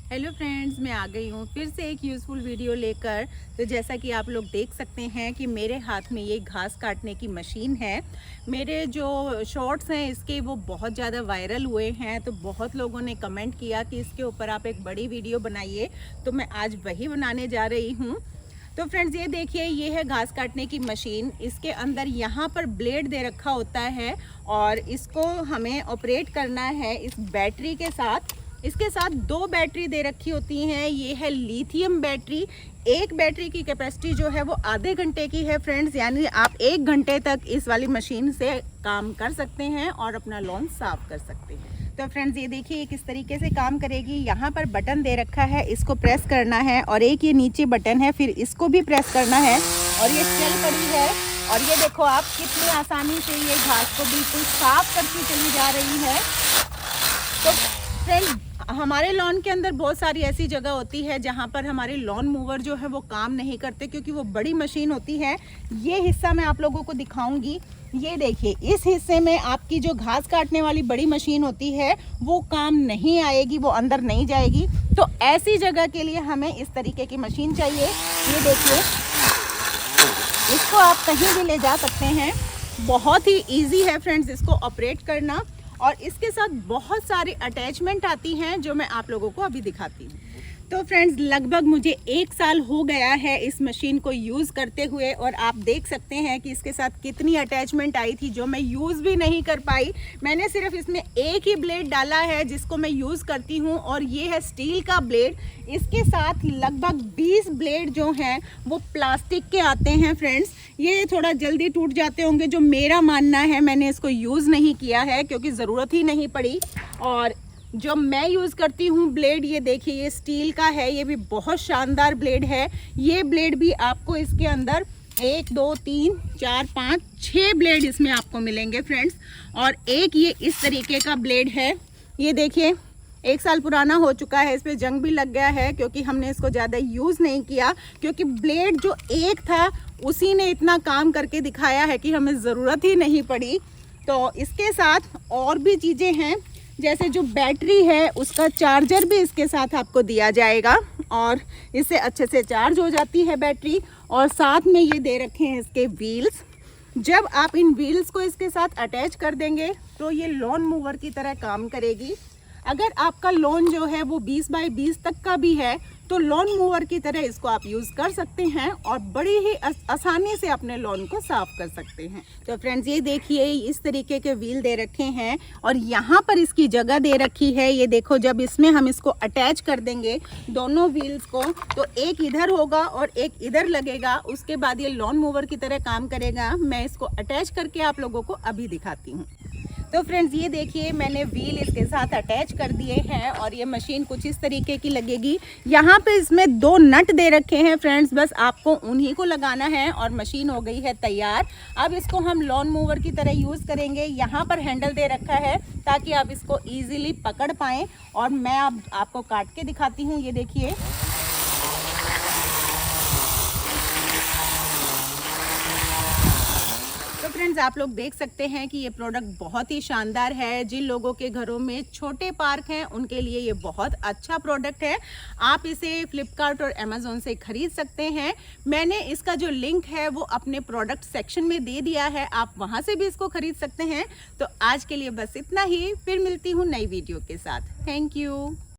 Hello friends, मैं आ गई हूँ फिर से एक यूज़फुल वीडियो लेकर। तो जैसा कि आप लोग देख सकते हैं कि मेरे हाथ में ये घास काटने की मशीन है। मेरे जो शॉर्ट्स हैं इसके वो बहुत ज़्यादा वायरल हुए हैं, तो बहुत लोगों ने कमेंट किया कि इसके ऊपर आप एक बड़ी वीडियो बनाइए, तो मैं आज वही बनाने जा रही हूँ। तो फ्रेंड्स, ये देखिए, ये है घास काटने की मशीन। इसके अंदर यहाँ पर ब्लेड दे रखा होता है और इसको हमें ऑपरेट करना है इस बैटरी के साथ। इसके साथ दो बैटरी दे रखी होती हैं। ये है लिथियम बैटरी। एक बैटरी की कैपेसिटी जो है वो आधे घंटे की है फ्रेंड्स, यानी आप 1 घंटे तक इस वाली मशीन से काम कर सकते हैं और अपना लॉन साफ कर सकते हैं। तो फ्रेंड्स, ये देखिए ये किस तरीके से काम करेगी। यहाँ पर बटन दे रखा है, इसको प्रेस करना है, और एक ये नीचे बटन है, फिर इसको भी प्रेस करना है और ये चल पड़ी है। और ये देखो आप कितनी आसानी से ये घास को बिल्कुल साफ करती चली जा रही है। तो फ्रेंड्स, हमारे लॉन के अंदर बहुत सारी ऐसी जगह होती है जहाँ पर हमारे लॉन मूवर जो है वो काम नहीं करते, क्योंकि वो बड़ी मशीन होती है। ये हिस्सा मैं आप लोगों को दिखाऊंगी। ये देखिए, इस हिस्से में आपकी जो घास काटने वाली बड़ी मशीन होती है वो काम नहीं आएगी, वो अंदर नहीं जाएगी। तो ऐसी जगह के लिए हमें इस तरीके की मशीन चाहिए। ये देखिए, इसको आप कहीं भी ले जा सकते हैं। बहुत ही ईजी है फ्रेंड्स इसको ऑपरेट करना, और इसके साथ बहुत सारी अटैचमेंट आती हैं जो मैं आप लोगों को अभी दिखाती हूँ। तो फ्रेंड्स, लगभग मुझे 1 साल हो गया है इस मशीन को यूज़ करते हुए, और आप देख सकते हैं कि इसके साथ कितनी अटैचमेंट आई थी जो मैं यूज़ भी नहीं कर पाई। मैंने सिर्फ इसमें एक ही ब्लेड डाला है जिसको मैं यूज़ करती हूँ, और ये है स्टील का ब्लेड। इसके साथ लगभग 20 ब्लेड जो हैं वो प्लास्टिक के आते हैं फ्रेंड्स। ये थोड़ा जल्दी टूट जाते होंगे, जो मेरा मानना है। मैंने इसको यूज़ नहीं किया है क्योंकि ज़रूरत ही नहीं पड़ी। और जो मैं यूज़ करती हूँ ब्लेड, ये देखिए, ये स्टील का है। ये भी बहुत शानदार ब्लेड है। ये ब्लेड भी आपको इसके अंदर 1 2 3 4 5 6 ब्लेड इसमें आपको मिलेंगे फ्रेंड्स। और एक ये इस तरीके का ब्लेड है। ये देखिए, 1 साल पुराना हो चुका है, इस पर जंग भी लग गया है क्योंकि हमने इसको ज़्यादा यूज़ नहीं किया, क्योंकि ब्लेड जो एक था उसी ने इतना काम करके दिखाया है कि हमें ज़रूरत ही नहीं पड़ी। तो इसके साथ और भी चीज़ें हैं, जैसे जो बैटरी है उसका चार्जर भी इसके साथ आपको दिया जाएगा, और इससे अच्छे से चार्ज हो जाती है बैटरी। और साथ में ये दे रखे हैं इसके व्हील्स। जब आप इन व्हील्स को इसके साथ अटैच कर देंगे तो ये लॉन मूवर की तरह काम करेगी। अगर आपका लॉन जो है वो 20 बाई 20 तक का भी है तो लॉन मूवर की तरह इसको आप यूज़ कर सकते हैं और बड़ी ही आसानी से अपने लॉन को साफ कर सकते हैं। तो फ्रेंड्स, ये देखिए, इस तरीके के व्हील दे रखे हैं और यहाँ पर इसकी जगह दे रखी है। ये देखो, जब इसमें हम इसको अटैच कर देंगे दोनों व्हील्स को, तो एक इधर होगा और एक इधर लगेगा। उसके बाद ये लॉन मूवर की तरह काम करेगा। मैं इसको अटैच करके आप लोगों को अभी दिखाती हूँ। तो फ्रेंड्स, ये देखिए, मैंने व्हील इसके साथ अटैच कर दिए हैं और ये मशीन कुछ इस तरीके की लगेगी। यहाँ पे इसमें 2 नट दे रखे हैं फ्रेंड्स, बस आपको उन्हीं को लगाना है और मशीन हो गई है तैयार। अब इसको हम लॉन मूवर की तरह यूज़ करेंगे। यहाँ पर हैंडल दे रखा है ताकि आप इसको ईजिली पकड़ पाएँ, और मैं अब आपको काट के दिखाती हूँ। ये देखिए, तो फ्रेंड्स, आप लोग देख सकते हैं कि ये प्रोडक्ट बहुत ही शानदार है। जिन लोगों के घरों में छोटे पार्क हैं उनके लिए ये बहुत अच्छा प्रोडक्ट है। आप इसे फ्लिपकार्ट और अमेज़ॉन से खरीद सकते हैं। मैंने इसका जो लिंक है वो अपने प्रोडक्ट सेक्शन में दे दिया है, आप वहां से भी इसको खरीद सकते हैं। तो आज के लिए बस इतना ही, फिर मिलती हूँ नई वीडियो के साथ। Thank you.